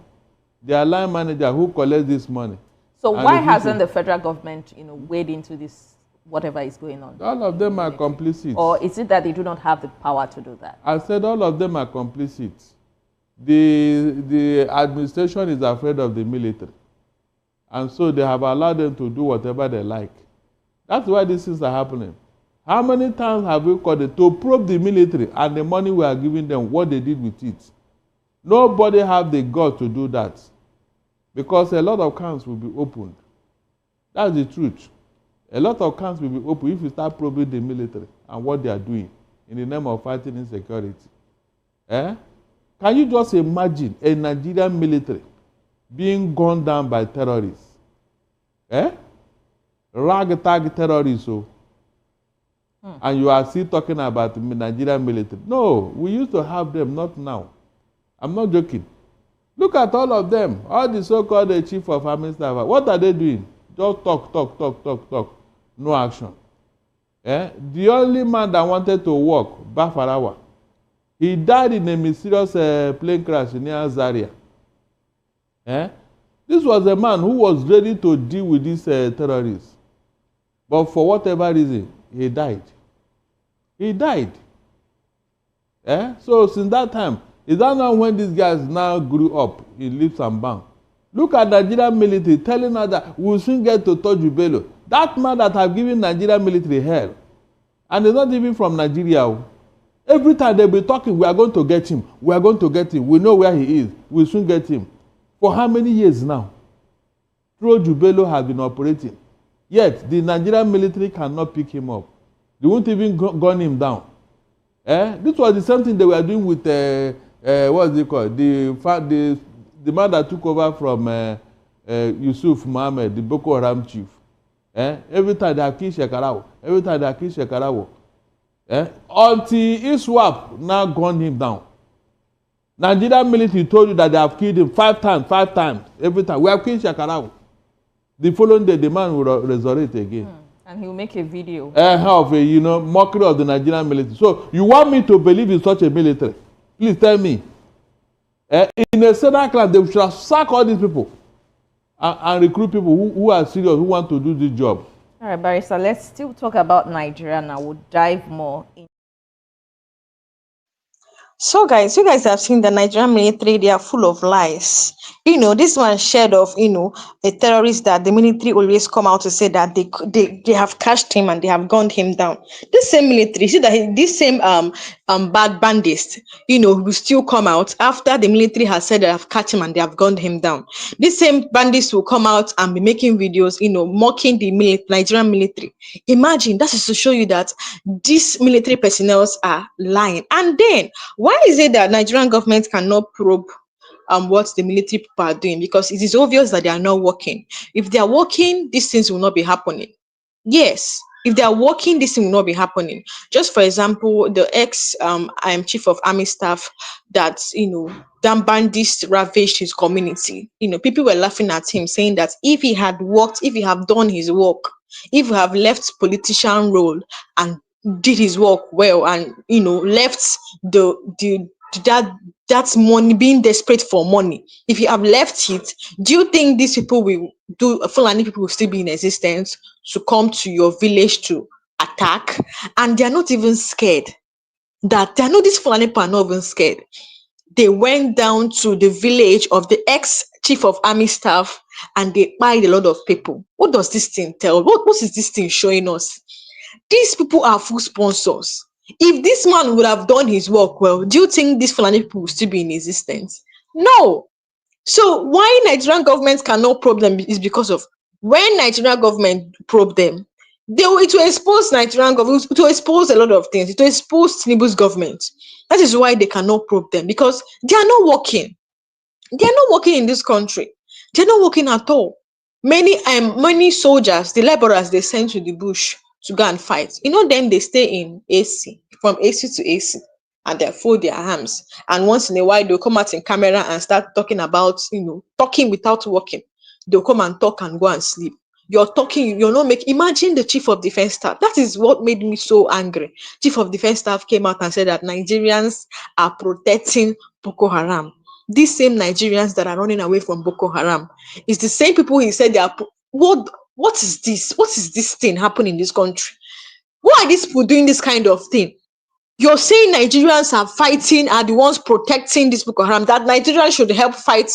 their line manager who collects this money? So why hasn't the federal government, weighed into this, whatever is going on? All of them are complicit. Or is it that they do not have the power to do that? I said all of them are complicit. The administration is afraid of the military. And so they have allowed them to do whatever they like. That's why these things are happening. How many times have we called it to probe the military and the money we are giving them, what they did with it? Nobody have the guts to do that, because a lot of accounts will be opened. That's the truth. A lot of camps will be open if you start probing the military and what they are doing in the name of fighting insecurity. Eh? Can you just imagine a Nigerian military being gunned down by terrorists? Eh? Ragtag terrorists. So. And you are still talking about the Nigerian military. No, we used to have them, not now. I'm not joking. Look at all of them, all the so-called chief of army staff. What are they doing? Just talk. No action. Eh? The only man that wanted to work, Bafarawa, he died in a mysterious plane crash near Zaria. Eh? This was a man who was ready to deal with these terrorists. But for whatever reason, he died. He died. Eh? So since that time, is that now when these guys now grew up in leaps and bounds? Look at Nigerian military telling us that we'll soon get to Toju Bello. That man that have given Nigerian military hell. And it's not even from Nigeria. Every time they'll be talking, we are going to get him. We are going to get him. We know where he is. We'll soon get him. For how many years now? Toju Bello has been operating. Yet, the Nigerian military cannot pick him up. They won't even gun him down. Eh? This was the same thing they were doing with, what is it called? The man that took over from Yusuf Mohammed, the Boko Haram chief. Eh? Every time they have killed Shekarawo. Eh? Until ISWAP now gunned him down. Nigerian military told you that they have killed him 5 times. Every time. We have killed Shekarawo. The following day, the man will resurrect again. And he will make a video. Of a, mockery of the Nigerian military. So you want me to believe in such a military? Please tell me. In a certain class, they should sack all these people and recruit people who are serious, who want to do this job. All right, Barrister, let's still talk about Nigeria now. We'll dive more in. So guys, you guys have seen the Nigerian military, they are full of lies. This one shared of, a terrorist that the military always come out to say that they have catched him and they have gunned him down. This same military, see that this same bad bandits, will still come out after the military has said they have catched him and they have gunned him down. These same bandits will come out and be making videos, mocking the Nigerian military. Imagine, that is to show you that these military personnel are lying. And then, why is it that Nigerian government cannot probe what the military people are doing? Because it is obvious that they are not working. If they are working, these things will not be happening. Yes, if they are working, this thing will not be happening. Just for example, the chief of army staff that Dan bandits ravaged his community. People were laughing at him, saying that if he had worked, if he had done his work, if he have left politician role and did his work well, and left that money, being desperate for money, if you have left it, do you think these people Fulani people will still be in existence to come to your village to attack? And they're not even scared. These Fulani people are not even scared. They went down to the village of the ex-chief of army staff and they killed a lot of people. What does this thing tell? What is this thing showing us? These people are full sponsors. If this man would have done his work well, do you think these Fulani people will still be in existence? No. So why Nigerian government cannot probe them is because of when Nigerian government probe them, it will expose Nigerian government, it will expose a lot of things. It will expose Tinubu's government. That is why they cannot probe them, because they are not working. They are not working in this country. They are not working at all. Many soldiers, the laborers they send to the bush to go and fight. Then they stay in AC, from AC to AC, and they fold their arms. And once in a while, they'll come out in camera and start talking about, talking without working. They'll come and talk and go and sleep. You're talking, you're not making. Imagine the chief of defense staff. That is what made me so angry. Chief of defense staff came out and said that Nigerians are protecting Boko Haram. These same Nigerians that are running away from Boko Haram is the same people he said they are. What is this? What is this thing happening in this country? Why are these people doing this kind of thing? You're saying Nigerians are the ones protecting this Boko Haram, that Nigerians should help fight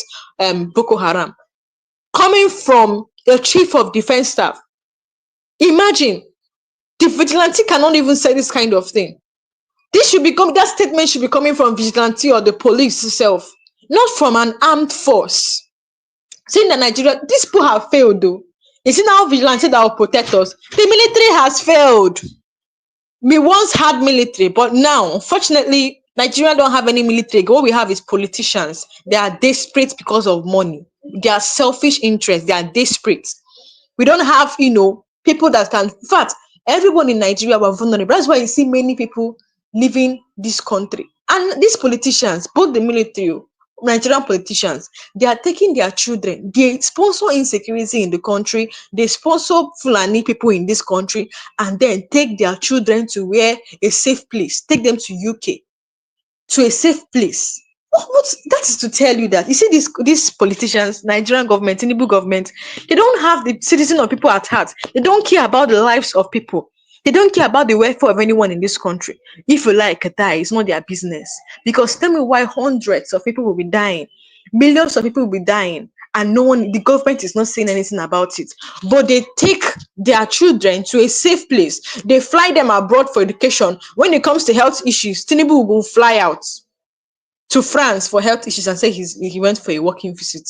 Boko Haram. Coming from the chief of defense staff. Imagine, the vigilante cannot even say this kind of thing. That statement should be coming from vigilante or the police itself, not from an armed force. Saying that Nigeria, these people have failed though. You see now vigilante that will protect us. The military has failed. We once had military, but now, unfortunately, Nigeria don't have any military. What we have is politicians. They are desperate because of money. They are selfish interests. They are desperate. We don't have, people that can. In fact, everyone in Nigeria were vulnerable. That's why you see many people leaving this country. And these politicians, both the military, Nigerian politicians, they are taking their children. They sponsor insecurity in the country. They sponsor Fulani people in this country, and then take their children to where a safe place. Take them to UK, to a safe place. That is to tell you that you see these politicians, Nigerian government, Tinubu government, they don't have the citizen of people at heart. They don't care about the lives of people. They don't care about the welfare of anyone in this country. If you like die, it's not their business. Because tell me why hundreds of people will be dying, millions of people will be dying, and the government is not saying anything about it. But they take their children to a safe place. They fly them abroad for education. When it comes to health issues, Tinubu will fly out to France for health issues and say he went for a working visit.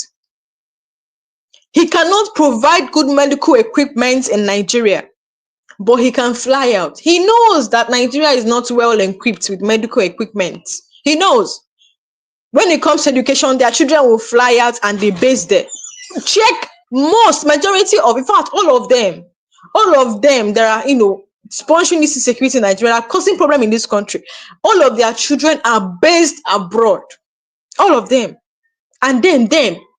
He cannot provide good medical equipment in Nigeria, but he can fly out. He knows that Nigeria is not well equipped with medical equipment. He knows. When it comes to education, their children will fly out and they base there. Check majority of, in fact, all of them that are, sponsoring this insecurity in Nigeria, causing problem in this country. All of their children are based abroad. All of them. And then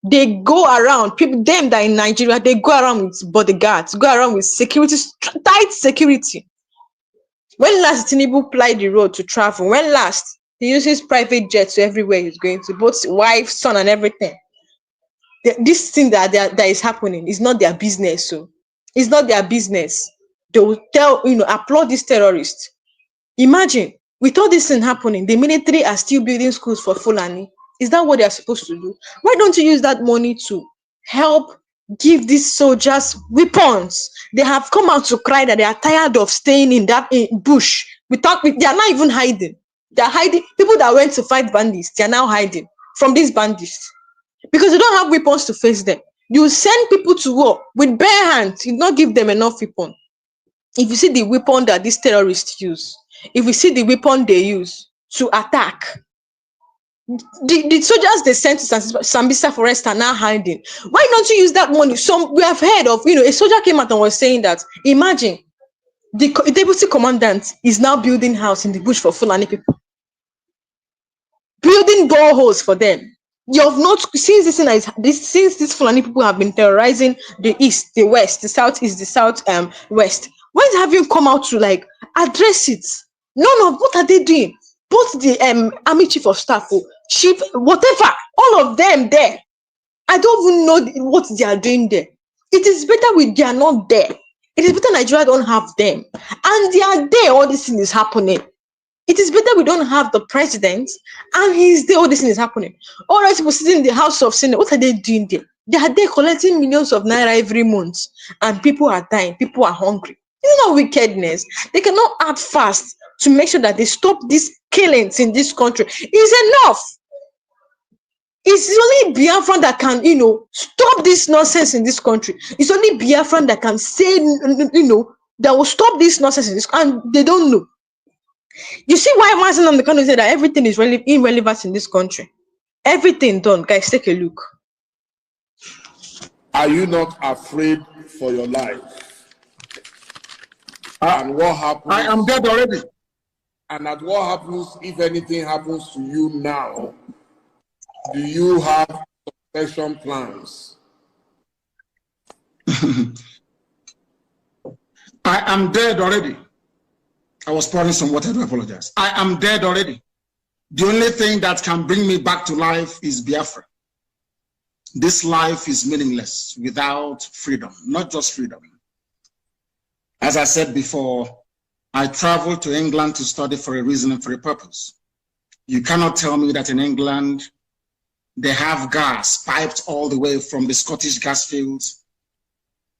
they go around, them that are in Nigeria, they go around with bodyguards, go around with security, tight security. When last Tinubu plied the road to travel? When last he uses private jets to everywhere he's going to, both wife, son, and everything. This thing that is happening is not their business. So it's not their business. They will applaud these terrorists. Imagine, with all this thing happening, the military are still building schools for Fulani. Is that what they are supposed to do? Why don't you use that money to help give these soldiers weapons? They have come out to cry that they are tired of staying in that bush. They are not even hiding. They are hiding. People that went to fight bandits, they are now hiding from these bandits because they don't have weapons to face them. You send people to war with bare hands. You not give them enough weapon. If you see the weapon that these terrorists use, if you see the weapon they use to attack, the soldiers they sent to Sambisa Forest are now hiding. Why don't you use that money? We have heard of, a soldier came out and was saying that, imagine, the deputy commandant is now building house in the bush for Fulani people. Building boreholes for them. You have not, since these Fulani people have been terrorizing the east, the west, the southeast, the south west. Why have you come out to address it? What are they doing? Both the army chief of staff, chief, whatever, all of them there. I don't even know what they are doing there. It is better they are not there. It is better Nigeria don't have them. And they are there, all this thing is happening. It is better we don't have the president and he's there, all this thing is happening. All right, people sitting in the House of Senate, what are they doing there? They are there collecting millions of naira every month and people are dying, people are hungry. This is not wickedness. They cannot act fast to make sure that they stop these killings in this country. It's enough. It's only Biafran that can, stop this nonsense in this country. It's only Biafran that can say, that will stop this nonsense in this country. And they don't know. You see why Martin on the country said that everything is really irrelevant in this country. Everything done. Guys, take a look. Are you not afraid for your life? And what happens? I am dead already. And at what happens if anything happens to you now? Do you have succession plans? I am dead already. I was pouring some water to apologize. I am dead already. The only thing that can bring me back to life is Biafra. This life is meaningless without freedom, not just freedom. As I said before, I traveled to England to study for a reason and for a purpose. You cannot tell me that in England, they have gas piped all the way from the Scottish gas fields.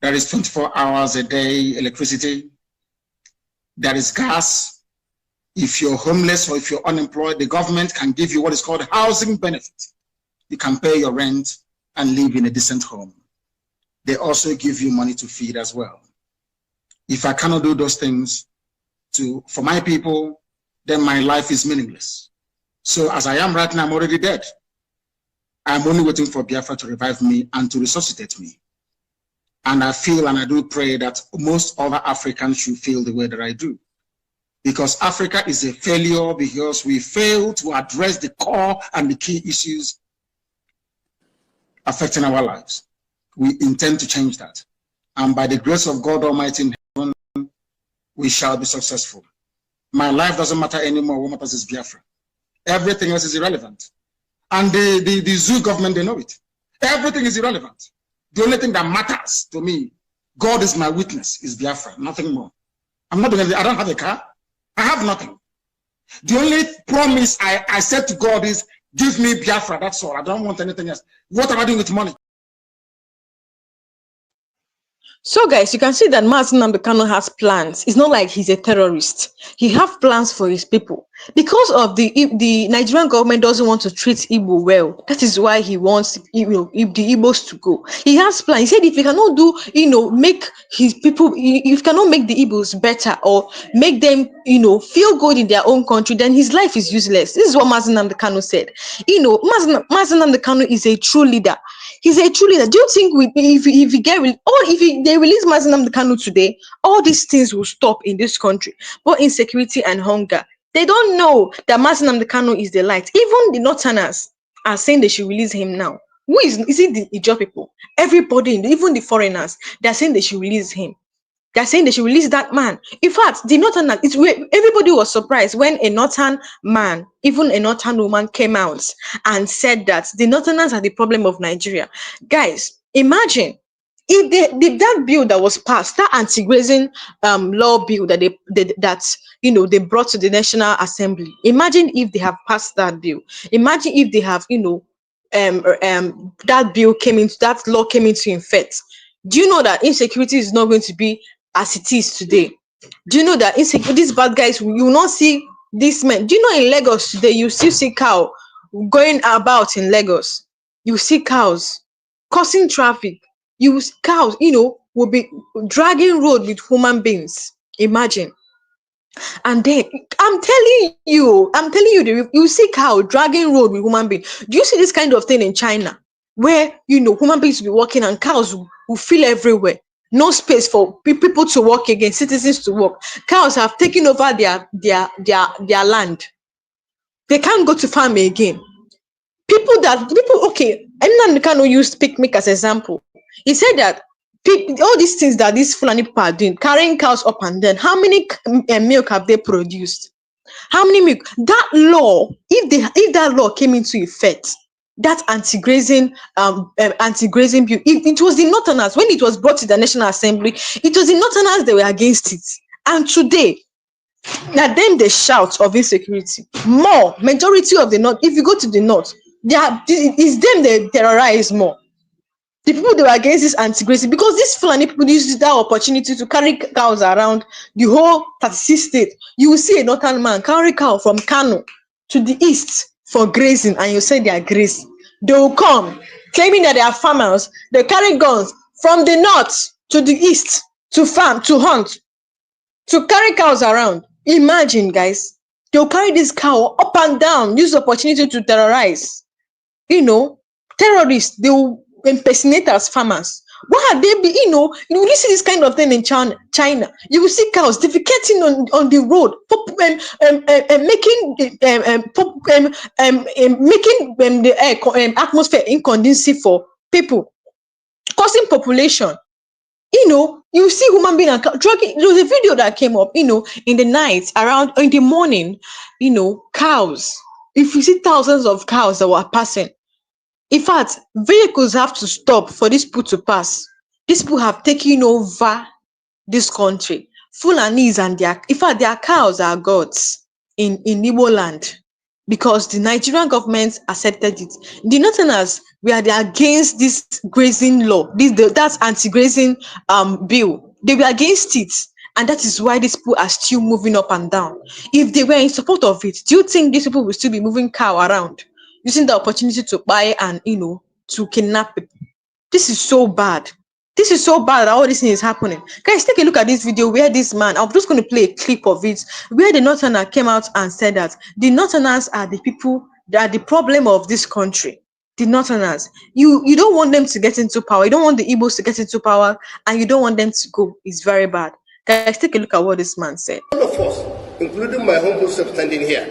There is 24 hours a day electricity. There is gas. If you're homeless or if you're unemployed, the government can give you what is called housing benefit. You can pay your rent and live in a decent home. they also give you money to feed as well. If I cannot do those things for my people, then my life is meaningless. So as I am right now, I'm already dead. I'm only waiting for Biafra to revive me and to resuscitate me. And I feel and I do pray that most other Africans should feel the way that I do. Because Africa is a failure because we fail to address the core and the key issues affecting our lives. We intend to change that. And by the grace of God Almighty in heaven, we shall be successful. My life doesn't matter anymore. What matters is Biafra. Everything else is irrelevant. And the zoo government, they know it. Everything is irrelevant. The only thing that matters to me, God is my witness, is Biafra, nothing more. I'm not doing anything. I don't have a car. I have nothing. The only promise I said to God is, give me Biafra, that's all. I don't want anything else. What am I doing with money? So guys, you can see that Martin Nnamdi has plans. It's not like he's a terrorist. He have plans for his people. Because of the Nigerian government doesn't want to treat Igbo well. That is why he wants the Igbos to go. He has plans. He said if he cannot do, make his people, if he cannot make the Igbos better or make them, feel good in their own country, then his life is useless. This is what Martin Nnamdi said. Martin Nnamdi is a true leader. He's a true leader. Do you think if they release Martin Nnamdi today, all these things will stop in this country? But insecurity and hunger. They don't know that Martin Nnamdi is the light. Even the Northerners are saying they should release him now. Who is it the Ijaw people? Everybody, even the foreigners, they're saying they should release him. They're saying they should release that man. In fact, the Northerners, everybody was surprised when a Northern man, even a Northern woman, came out and said that the Northerners are the problem of Nigeria. Guys, imagine if that bill that was passed, that anti-grazing law bill that they brought to the National Assembly. Imagine if they have passed that bill. Imagine if they have that law came into effect. Do you know that insecurity is not going to be as it is today? Do you know that these bad guys, you will not see these men? Do you know in Lagos today, you still see cow going about in Lagos? You see cows causing traffic. Cows, will be dragging road with human beings. Imagine. And then I'm telling you, you see cow dragging road with human beings. Do you see this kind of thing in China, where human beings will be walking and cows will fill everywhere? No space for people to walk again, citizens to walk. Cows have taken over their land. They can't go to farm again. Okay, Nnamdi Kanu used picnic as example. He said that all these things that these Fulani people are doing, carrying cows up and down, how many milk have they produced? How many milk? That law, if that law came into effect, that anti-grazing bill, it was the Northerners, when it was brought to the National Assembly, it was the Northerners that were against it. And today, now them they shout of insecurity. Majority of the North, if you go to the North, it's them they terrorize more. The people that were against this anti-grazing, because these Fulani people used that opportunity to carry cows around the whole 36 states. You will see a Northern man carry cow from Kano to the east for grazing, and you say they are grazing. They will come claiming that they are farmers. They carry guns from the north to the east to farm, to hunt, to carry cows around. Imagine, guys, they'll carry this cow up and down, use the opportunity to terrorize. Terrorists, they will impersonate as farmers. Why are they you see this kind of thing in China. You will see cows defecating on the road, making the atmosphere inconducive for people, causing population. You see human being and drugging. There was a video that came up, in the night, around in the morning, cows. If you see thousands of cows that were passing, in fact, vehicles have to stop for these people to pass. These people have taken over this country. Fulanis and their cows are gods in Igboland, because the Nigerian government accepted it. The Northerners were against this grazing law, that's anti-grazing bill. They were against it, and that is why these people are still moving up and down. If they were in support of it, do you think these people will still be moving cow around, using the opportunity to buy and to kidnap people? This is so bad. This is so bad that all this thing is happening. Guys, take a look at this video where this man, I'm just going to play a clip of it, where the Northerners came out and said that the Northerners are the people that are the problem of this country. The Northerners. You don't want them to get into power. You don't want the Igbos to get into power, and you don't want them to go. It's very bad. Guys, take a look at what this man said. All of us, including my humble self standing here,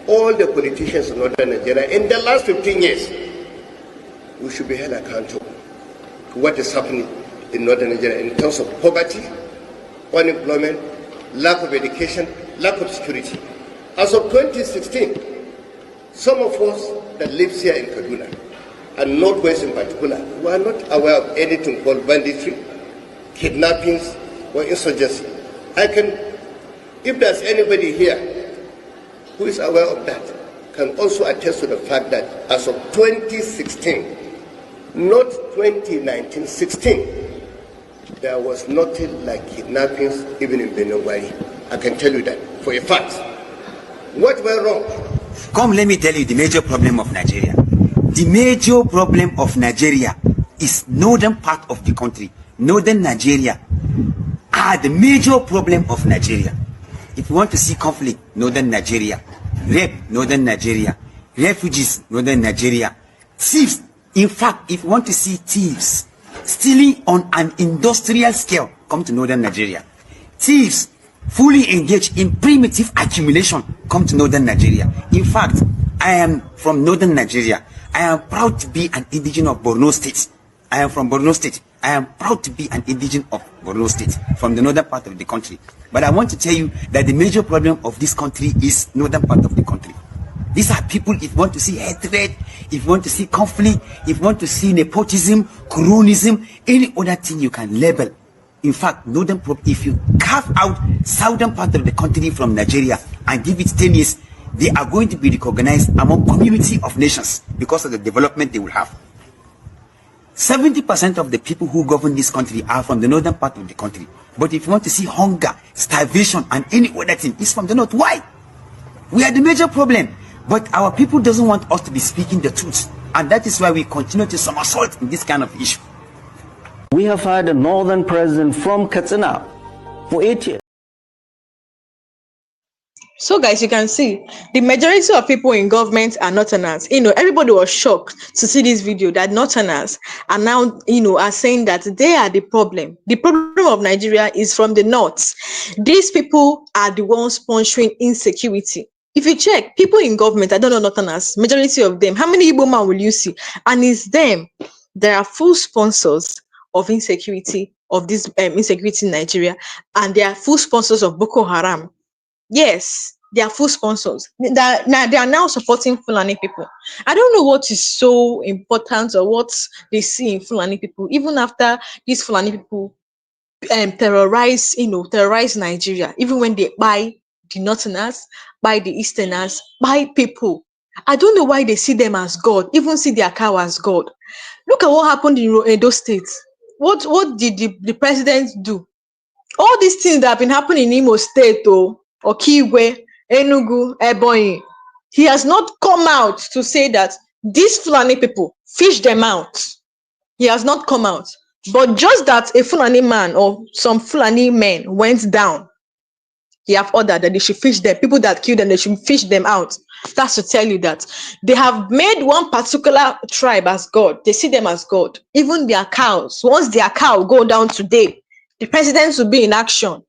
all the politicians in Northern Nigeria, in the last 15 years, we should be held accountable to what is happening in Northern Nigeria in terms of poverty, unemployment, lack of education, lack of security. As of 2016, some of us that live here in Kaduna, and Northwest in particular, were not aware of anything called banditry, kidnappings, or insurgency. If there's anybody here who is aware of that, can also attest to the fact that as of 2016, not 2019, 16, there was nothing like kidnappings even in Benogwari. I can tell you that for a fact. What went wrong? Come, let me tell you the major problem of Nigeria. The major problem of Nigeria is northern part of the country. Northern Nigeria are the major problem of Nigeria. If you want to see conflict, northern Nigeria. Rape, northern Nigeria. Refugees, northern Nigeria. Thieves. In fact, if you want to see thieves stealing on an industrial scale, come to northern Nigeria. Thieves fully engaged in primitive accumulation, come to northern Nigeria. In fact, I am from northern Nigeria. I am proud to be an indigenous of Borno State. I am from Borno State. I am proud to be an indigenous of Borno State, from the northern part of the country. But I want to tell you that the major problem of this country is northern part of the country. These are people, if you want to see hatred, if you want to see conflict, if you want to see nepotism, cronyism, any other thing you can label. In fact, northern, if you carve out southern part of the country from Nigeria and give it 10 years, they are going to be recognized among community of nations because of the development they will have. 70% of the people who govern this country are from the northern part of the country. But if you want to see hunger, starvation, and any other thing, it's from the north. Why? We are the major problem. But our people doesn't want us to be speaking the truth. And that is why we continue to somersault in this kind of issue. We have had a northern president from Katsina for 8 years. So guys, you can see the majority of people in government are Northerners. Everybody was shocked to see this video that Northerners are now, are saying that they are the problem. The problem of Nigeria is from the north. These people are the ones sponsoring insecurity. If you check, people in government, I don't know Northerners, majority of them, how many Igbo man will you see? And it's them. There are full sponsors of insecurity, of this insecurity in Nigeria, and they are full sponsors of Boko Haram. Yes, they are full sponsors. They are now supporting Fulani people. I don't know what is so important or what they see in Fulani people, even after these Fulani people terrorize Nigeria, even when they buy the Northerners, buy the Easterners, buy people. I don't know why they see them as God, even see their cow as God. Look at what happened in Edo State. What did the president do? All these things that have been happening in Imo State, Okigwe, Enugu, Ebonyi, he has not come out to say that these Fulani people, fish them out. He has not come out. But just that a Fulani man or some Fulani men went down, he have ordered that they should fish them. People that killed them, they should fish them out. That's to tell you that they have made one particular tribe as God. They see them as God. Even their cows. Once their cow go down today, the president will be in action.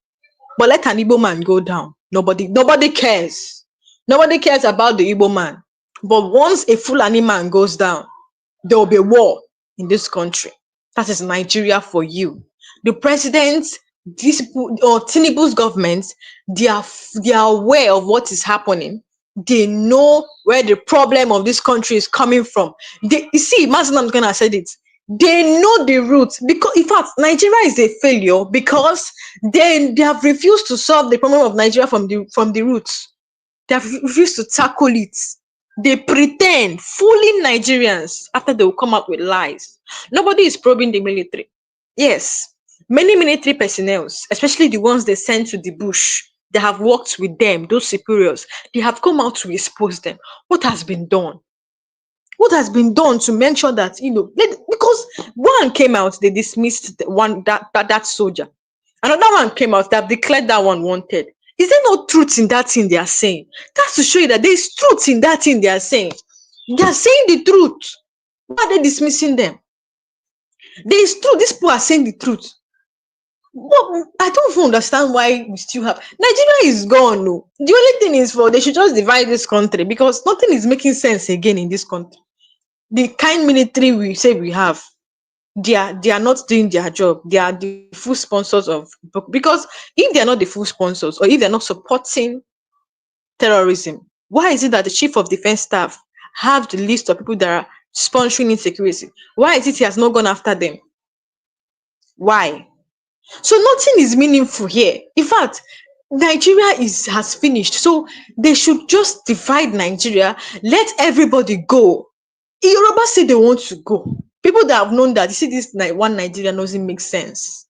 But let an Igbo man go down. Nobody cares. Nobody cares about the Igbo man. But once a Fulani man goes down, there will be war in this country. That is Nigeria for you. The president, these people, or Tinubu's government, they are aware of what is happening. They know where the problem of this country is coming from. You see, Mazenam gonna said it. They know the roots, because in fact Nigeria is a failure because they have refused to solve the problem of Nigeria from the roots. They have refused to tackle it. They pretend, fooling Nigerians after they will come out with lies. Nobody is probing the military. Yes, many military personnel, especially the ones they send to the bush, they have worked with them, those superiors. They have come out to expose them. What has been done? What has been done to make sure that, because One came out, they dismissed that soldier. Another one came out that declared that one wanted. Is there no truth in that thing they are saying? That's to show you that there is truth in that thing they are saying. They are saying the truth. Why are they dismissing them? There is truth. These people are saying the truth. But I don't even understand why we still have Nigeria is gone. No. The only thing is for they should just divide this country because nothing is making sense again in this country. The kind military we say we have, they are not doing their job. They are the full sponsors of, because if they are not the full sponsors or if they're not supporting terrorism, why is it that the chief of defense staff have the list of people that are sponsoring insecurity? Why is it he has not gone after them? Why? So nothing is meaningful here. In fact, Nigeria has finished. So they should just divide Nigeria, let everybody go. Yoruba say they want to go. People that have known that, you see, this one Nigeria doesn't make sense.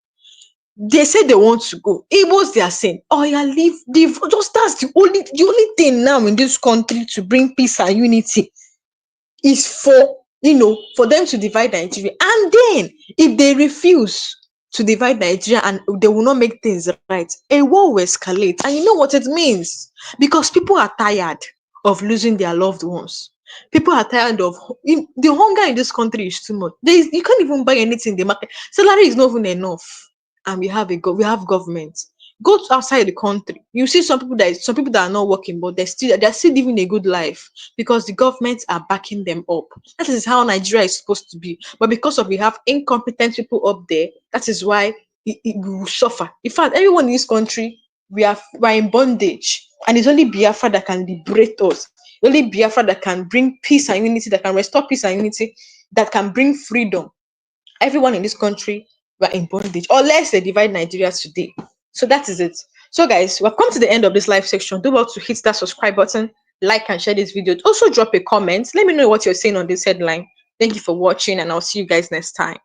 They say they want to go. Igbos, they are saying, oh yeah, leave. Just that's the only thing now in this country to bring peace and unity is for them to divide Nigeria. And then if they refuse to divide Nigeria and they will not make things right, a war will escalate. And you know what it means? Because people are tired of losing their loved ones. People are tired of the hunger in this country is too much. You can't even buy anything in the market. Salary is not even enough. And we have government. Go outside the country. You see some people that are not working, but they're still living a good life because the governments are backing them up. That is how Nigeria is supposed to be. But because we have incompetent people up there, that is why we will suffer. In fact, everyone in this country, we're in bondage. And it's only Biafra that can liberate us. Only Biafra that can bring peace and unity, that can restore peace and unity, that can bring freedom. Everyone in this country, we're in bondage, unless they divide Nigeria today. So that is it. So guys, we've come to the end of this live section. Do well to hit that subscribe button, like and share this video. Also drop a comment. Let me know what you're saying on this headline. Thank you for watching, and I'll see you guys next time.